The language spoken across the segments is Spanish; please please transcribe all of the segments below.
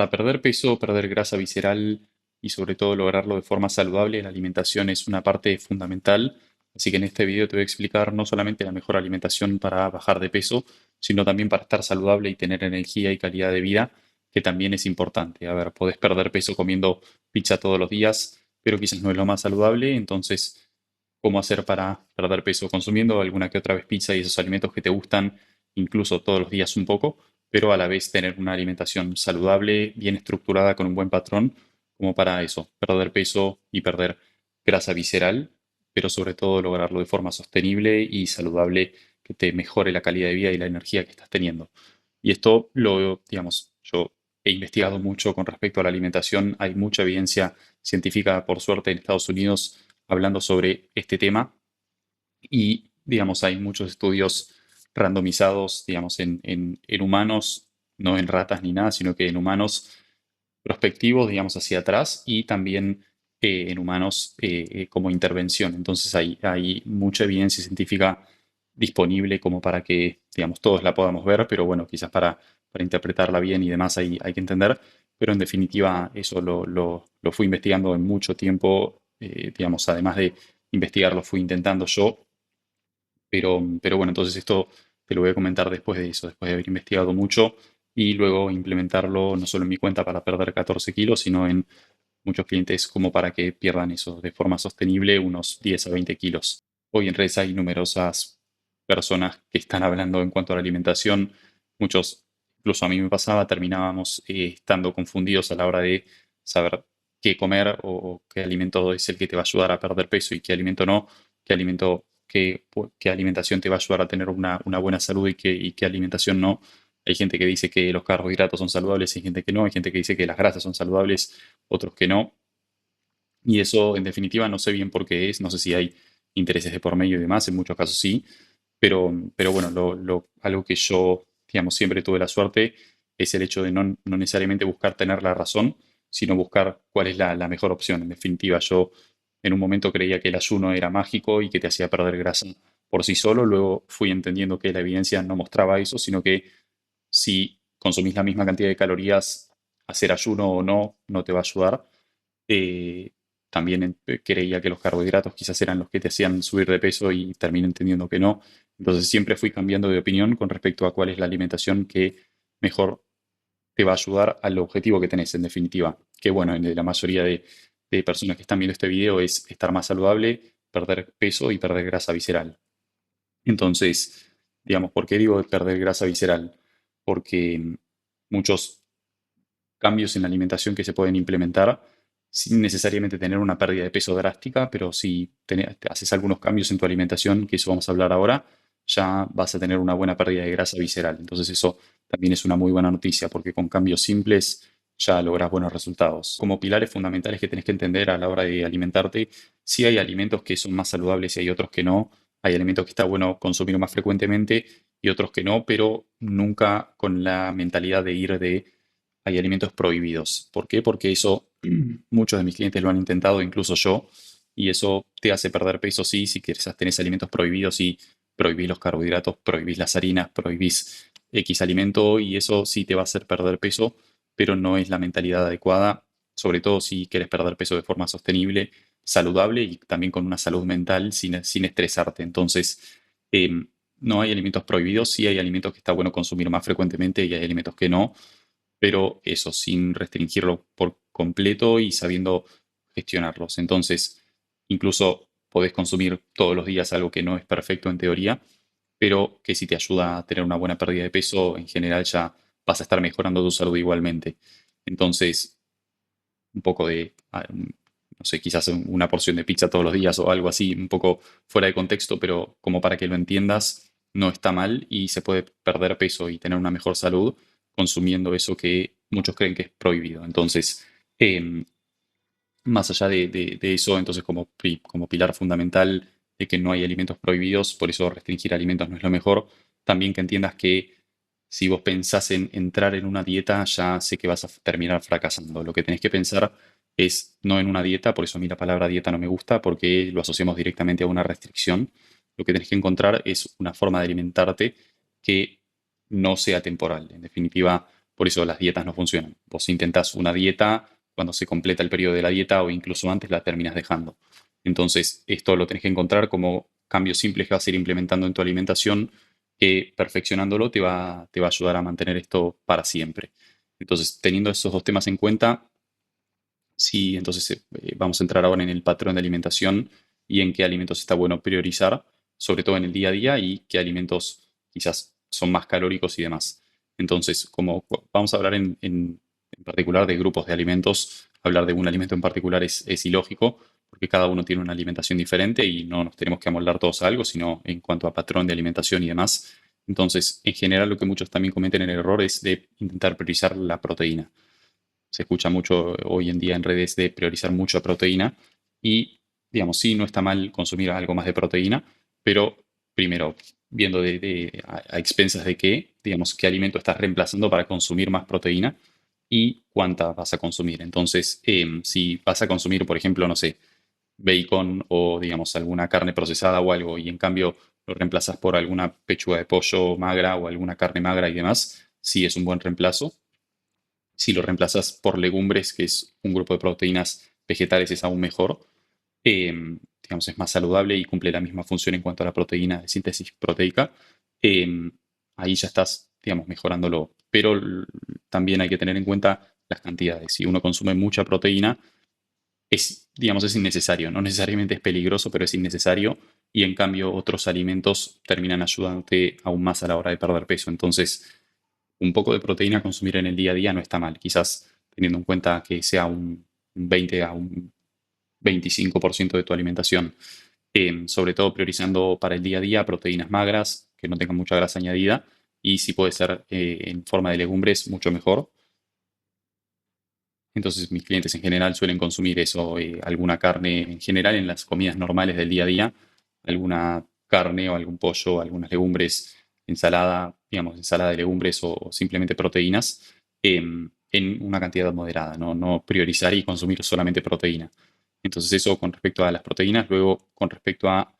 Para perder peso, perder grasa visceral y sobre todo lograrlo de forma saludable, la alimentación es una parte fundamental. Así que en este video te voy a explicar no solamente la mejor alimentación para bajar de peso, sino también para estar saludable y tener energía y calidad de vida, que también es importante. A ver, podés perder peso comiendo pizza todos los días, pero quizás no es lo más saludable. Entonces, ¿cómo hacer para perder peso? Consumiendo alguna que otra vez pizza y esos alimentos que te gustan, incluso todos los días un poco, pero a la vez tener una alimentación saludable, bien estructurada, con un buen patrón, como para eso, perder peso y perder grasa visceral, pero sobre todo lograrlo de forma sostenible y saludable, que te mejore la calidad de vida y la energía que estás teniendo. Y esto digamos, yo he investigado mucho con respecto a la alimentación, hay mucha evidencia científica, por suerte, en Estados Unidos hablando sobre este tema y, digamos, hay muchos estudios randomizados, digamos, en humanos, no en ratas ni nada, sino que en humanos prospectivos, digamos, hacia atrás y también en humanos como intervención. Entonces hay mucha evidencia científica disponible como para que, digamos, todos la podamos ver, pero bueno, quizás para interpretarla bien y demás hay que entender. Pero en definitiva, eso lo fui investigando en mucho tiempo, digamos, además de investigarlo, fui intentando yo, pero bueno, entonces esto te lo voy a comentar después de eso, después de haber investigado mucho y luego implementarlo no solo en mi cuenta para perder 14 kilos, sino en muchos clientes como para que pierdan eso de forma sostenible unos 10 a 20 kilos. Hoy en redes hay numerosas personas que están hablando en cuanto a la alimentación. Muchos, incluso a mí me pasaba, terminábamos estando confundidos a la hora de saber qué comer o qué alimento es el que te va a ayudar a perder peso y qué alimento no, qué alimento, qué alimentación te va a ayudar a tener una buena salud y qué alimentación no. Hay gente que dice que los carbohidratos son saludables, hay gente que no, hay gente que dice que las grasas son saludables, otros que no. Y eso, en definitiva, no sé bien por qué es, no sé si hay intereses de por medio y demás, en muchos casos sí, pero bueno, algo que yo, digamos, siempre tuve la suerte es el hecho de no necesariamente buscar tener la razón, sino buscar cuál es la mejor opción. En definitiva, yo en un momento creía que el ayuno era mágico y que te hacía perder grasa por sí solo, luego fui entendiendo que la evidencia no mostraba eso, sino que si consumís la misma cantidad de calorías, hacer ayuno o no, no te va a ayudar. Eh, También creía que los carbohidratos quizás eran los que te hacían subir de peso y terminé entendiendo que no. Entonces siempre fui cambiando de opinión con respecto a cuál es la alimentación que mejor te va a ayudar al objetivo que tenés, en definitiva. Que bueno, en la mayoría de personas que están viendo este video es estar más saludable, perder peso y perder grasa visceral. Entonces, digamos, ¿por qué digo perder grasa visceral? Porque muchos cambios en la alimentación que se pueden implementar sin necesariamente tener una pérdida de peso drástica, pero si haces algunos cambios en tu alimentación, que eso vamos a hablar ahora, ya vas a tener una buena pérdida de grasa visceral. Entonces eso también es una muy buena noticia, porque con cambios simples ya logras buenos resultados. Como pilares fundamentales que tenés que entender a la hora de alimentarte, sí hay alimentos que son más saludables y hay otros que no. Hay alimentos que está bueno consumir más frecuentemente y otros que no, pero nunca con la mentalidad de ir de hay alimentos prohibidos. ¿Por qué? Porque eso muchos de mis clientes lo han intentado, incluso yo, y eso te hace perder peso, sí, si quizás tenés alimentos prohibidos y prohibís los carbohidratos, prohibís las harinas, prohibís X alimento y eso sí te va a hacer perder peso, pero no es la mentalidad adecuada, sobre todo si quieres perder peso de forma sostenible, saludable y también con una salud mental sin estresarte. Entonces, em, no hay alimentos prohibidos, sí hay alimentos que está bueno consumir más frecuentemente y hay alimentos que no, pero eso, sin restringirlo por completo y sabiendo gestionarlos. Entonces, incluso podés consumir todos los días algo que no es perfecto en teoría, pero que si te ayuda a tener una buena pérdida de peso, en general ya vas a estar mejorando tu salud igualmente. Entonces, un poco de, no sé, quizás una porción de pizza todos los días o algo así, un poco fuera de contexto, pero como para que lo entiendas, no está mal y se puede perder peso y tener una mejor salud consumiendo eso que muchos creen que es prohibido. Entonces, em, más allá de eso, entonces como pilar fundamental de que no hay alimentos prohibidos, por eso restringir alimentos no es lo mejor, también que entiendas que si vos pensás en entrar en una dieta, ya sé que vas a terminar fracasando. Lo que tenés que pensar es no en una dieta, por eso a mí la palabra dieta no me gusta, porque lo asociamos directamente a una restricción. Lo que tenés que encontrar es una forma de alimentarte que no sea temporal. En definitiva, Por eso las dietas no funcionan. Vos intentás una dieta, cuando se completa el periodo de la dieta o incluso antes la terminas dejando. Entonces, esto lo tenés que encontrar como cambios simples que vas a ir implementando en tu alimentación, que perfeccionándolo te va a ayudar a mantener esto para siempre. Entonces, teniendo esos dos temas en cuenta, sí, entonces vamos a entrar ahora en el patrón de alimentación y en qué alimentos está bueno priorizar, sobre todo en el día a día, y qué alimentos quizás son más calóricos y demás. Entonces, como vamos a hablar en particular de grupos de alimentos, hablar de un alimento en particular es ilógico, porque cada uno tiene una alimentación diferente y no nos tenemos que amoldar todos a algo, sino en cuanto a patrón de alimentación y demás. Entonces, en general, lo que muchos también cometen el error es de intentar priorizar la proteína. Se escucha mucho hoy en día en redes de priorizar mucha proteína y, digamos, sí, no está mal consumir algo más de proteína, pero primero, viendo a expensas de qué, digamos, qué alimento estás reemplazando para consumir más proteína y cuánta vas a consumir. Entonces, si vas a consumir, por ejemplo, no sé, bacon o, digamos, alguna carne procesada o algo, y en cambio lo reemplazas por alguna pechuga de pollo magra o alguna carne magra y demás, sí es un buen reemplazo. Si lo reemplazas por legumbres, que es un grupo de proteínas vegetales, es aún mejor. Digamos, es más saludable y cumple la misma función en cuanto a la proteína de síntesis proteica. Em, Ahí ya estás, digamos, mejorándolo. Pero también hay que tener en cuenta las cantidades. Si uno consume mucha proteína, digamos, es innecesario. No necesariamente es peligroso, pero es innecesario. Y en cambio, otros alimentos terminan ayudándote aún más a la hora de perder peso. Entonces, un poco de proteína consumir en el día a día no está mal. Quizás teniendo en cuenta que sea un 20 a un 25% de tu alimentación. Sobre todo priorizando para el día a día proteínas magras, que no tengan mucha grasa añadida. Y si puede ser en forma de legumbres, mucho mejor. Entonces mis clientes en general suelen consumir eso, alguna carne en general en las comidas normales del día a día, alguna carne o algún pollo, algunas legumbres, ensalada, digamos, ensalada de legumbres o simplemente proteínas, en una cantidad moderada, ¿no? No priorizar y consumir solamente proteína. Entonces eso con respecto a las proteínas. Luego con respecto a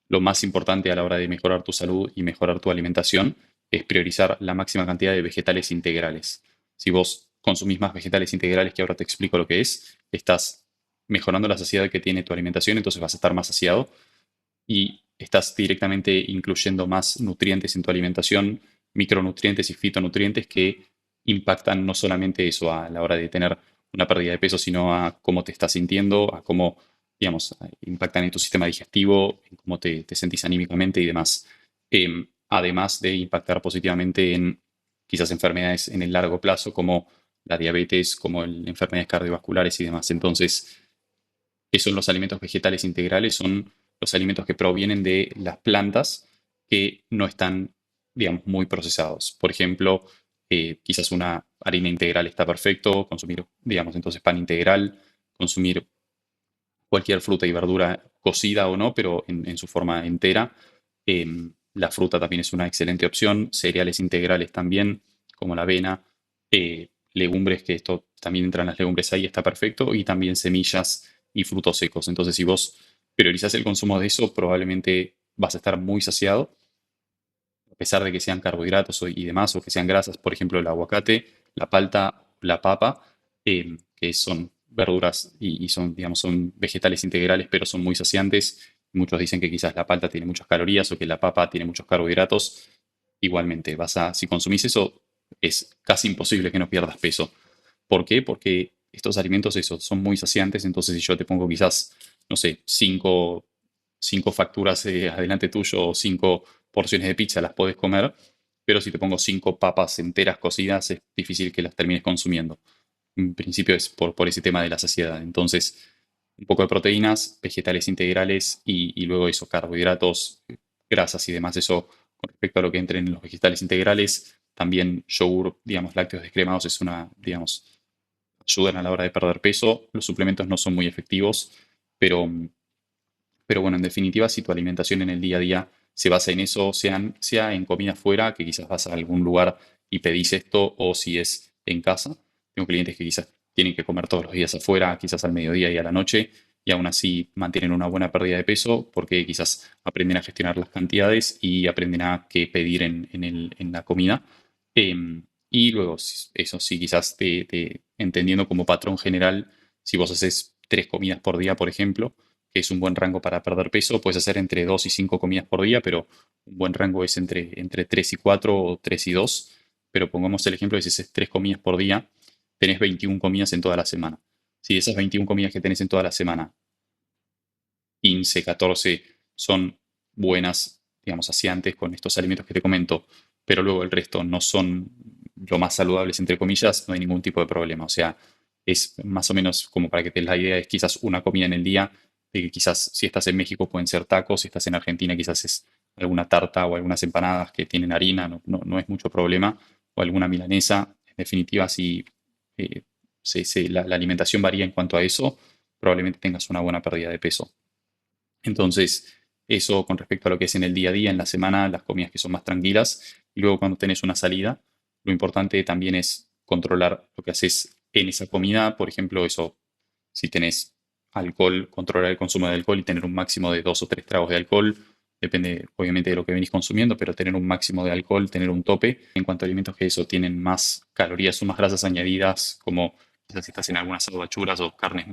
lo más importante a la hora de mejorar tu salud y mejorar tu alimentación es priorizar la máxima cantidad de vegetales integrales. Si vos consumís más vegetales integrales, que ahora te explico lo que es, estás mejorando la saciedad que tiene tu alimentación, entonces vas a estar más saciado y estás directamente incluyendo más nutrientes en tu alimentación, micronutrientes y fitonutrientes que impactan no solamente eso a la hora de tener una pérdida de peso, sino a cómo te estás sintiendo, a cómo, digamos, impactan en tu sistema digestivo, en cómo te sentís anímicamente y demás. Además de impactar positivamente en quizás enfermedades en el largo plazo, como la diabetes, como enfermedades cardiovasculares y demás. Entonces, que son los alimentos vegetales integrales, son los alimentos que provienen de las plantas que no están, digamos, muy procesados. Por ejemplo, quizás una harina integral está perfecto, consumir, digamos, entonces pan integral, consumir cualquier fruta y verdura cocida o no, pero en su forma entera. La fruta también es una excelente opción, cereales integrales también, como la avena, legumbres, que esto también entran las legumbres ahí, está perfecto, y también semillas y frutos secos. Entonces, si vos priorizás el consumo de eso, probablemente vas a estar muy saciado, a pesar de que sean carbohidratos y demás, o que sean grasas, por ejemplo, el aguacate, la palta, la papa, que son verduras y son, digamos, son vegetales integrales, pero son muy saciantes. Muchos dicen que quizás la palta tiene muchas calorías o que la papa tiene muchos carbohidratos. Igualmente, si consumís eso, es casi imposible que no pierdas peso. ¿Por qué? Porque estos alimentos esos son muy saciantes, entonces si yo te pongo quizás, no sé, cinco facturas adelante tuyo o cinco porciones de pizza las podés comer, pero si te pongo cinco papas enteras cocidas es difícil que las termines consumiendo. En principio es por ese tema de la saciedad. Entonces, un poco de proteínas, vegetales integrales y luego esos carbohidratos, grasas y demás. Eso con respecto a lo que entren en los vegetales integrales. También yogur, digamos, lácteos descremados es digamos, ayudan a la hora de perder peso. Los suplementos no son muy efectivos, pero bueno, en definitiva, si tu alimentación en el día a día se basa en eso, sea en comida fuera, que quizás vas a algún lugar y pedís esto, o si es en casa. Tengo clientes que quizás tienen que comer todos los días afuera, quizás al mediodía y a la noche, y aún así mantienen una buena pérdida de peso porque quizás aprenden a gestionar las cantidades y aprenden a qué pedir en la comida. Y luego, eso sí, quizás entendiendo como patrón general, si vos haces 3 comidas por día, por ejemplo, que es un buen rango para perder peso, puedes hacer entre 2 y 5 comidas por día, pero un buen rango es entre 3 y 4 o 3 y 2. Pero pongamos el ejemplo de si haces 3 comidas por día, tenés 21 comidas en toda la semana. Si de esas 21 comidas que tenés en toda la semana, 15, 14 son buenas, digamos, saciantes con estos alimentos que te comento, pero luego el resto no son lo más saludables, entre comillas, no hay ningún tipo de problema. O sea, es más o menos como para que te des la idea, es quizás una comida en el día, de que quizás si estás en México pueden ser tacos, si estás en Argentina quizás es alguna tarta o algunas empanadas que tienen harina, no es mucho problema, o alguna milanesa. En definitiva, si eh, la alimentación varía en cuanto a eso, probablemente tengas una buena pérdida de peso. Entonces, eso con respecto a lo que es en el día a día, en la semana, las comidas que son más tranquilas. Y luego cuando tenés una salida, lo importante también es controlar lo que haces en esa comida. Por ejemplo, eso, si tenés alcohol, controlar el consumo de alcohol y tener un máximo de 2 o 3 tragos de alcohol. Depende, obviamente, de lo que venís consumiendo, pero tener un máximo de alcohol, tener un tope. En cuanto a alimentos que eso tienen más calorías o más grasas añadidas, como quizás si estás en algunas salvachuras o carnes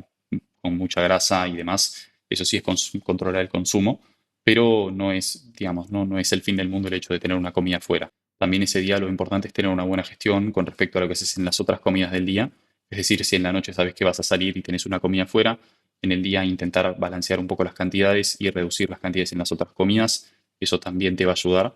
con mucha grasa y demás, eso sí es controlar el consumo, pero no es, digamos, no es el fin del mundo el hecho de tener una comida fuera. También ese día lo importante es tener una buena gestión con respecto a lo que haces en las otras comidas del día. Es decir, si en la noche sabes que vas a salir y tenés una comida fuera, en el día intentar balancear un poco las cantidades y reducir las cantidades en las otras comidas. Eso también te va a ayudar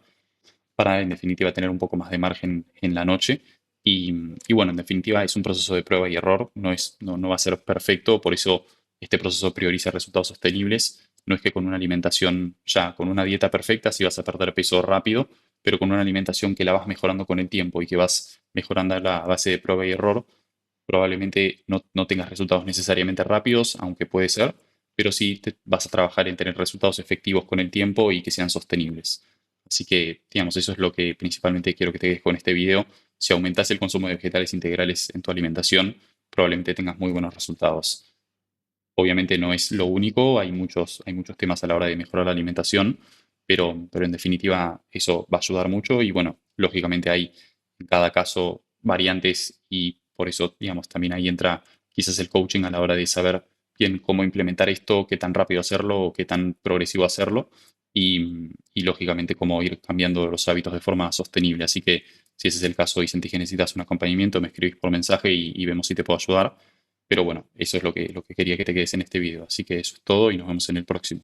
para, en definitiva, tener un poco más de margen en la noche. Y bueno, en definitiva, es un proceso de prueba y error, no va a ser perfecto, por eso este proceso prioriza resultados sostenibles. No es que con una alimentación ya, con una dieta perfecta, si vas a perder peso rápido, pero con una alimentación que la vas mejorando con el tiempo y que vas mejorando a la base de prueba y error, probablemente no tengas resultados necesariamente rápidos, aunque puede ser, pero sí vas a trabajar en tener resultados efectivos con el tiempo y que sean sostenibles. Así que, digamos, eso es lo que principalmente quiero que te quedes con este video. Si aumentas el consumo de vegetales integrales en tu alimentación, probablemente tengas muy buenos resultados. Obviamente no es lo único, hay muchos temas a la hora de mejorar la alimentación, pero en definitiva eso va a ayudar mucho y bueno, lógicamente hay en cada caso variantes y por eso, digamos, también ahí entra quizás el coaching a la hora de saber bien cómo implementar esto, qué tan rápido hacerlo o qué tan progresivo hacerlo y lógicamente cómo ir cambiando los hábitos de forma sostenible. Así que si ese es el caso y sentís que necesitas un acompañamiento, me escribís por mensaje y vemos si te puedo ayudar. Pero bueno, eso es lo que quería que te quedes en este video. Así que eso es todo y nos vemos en el próximo.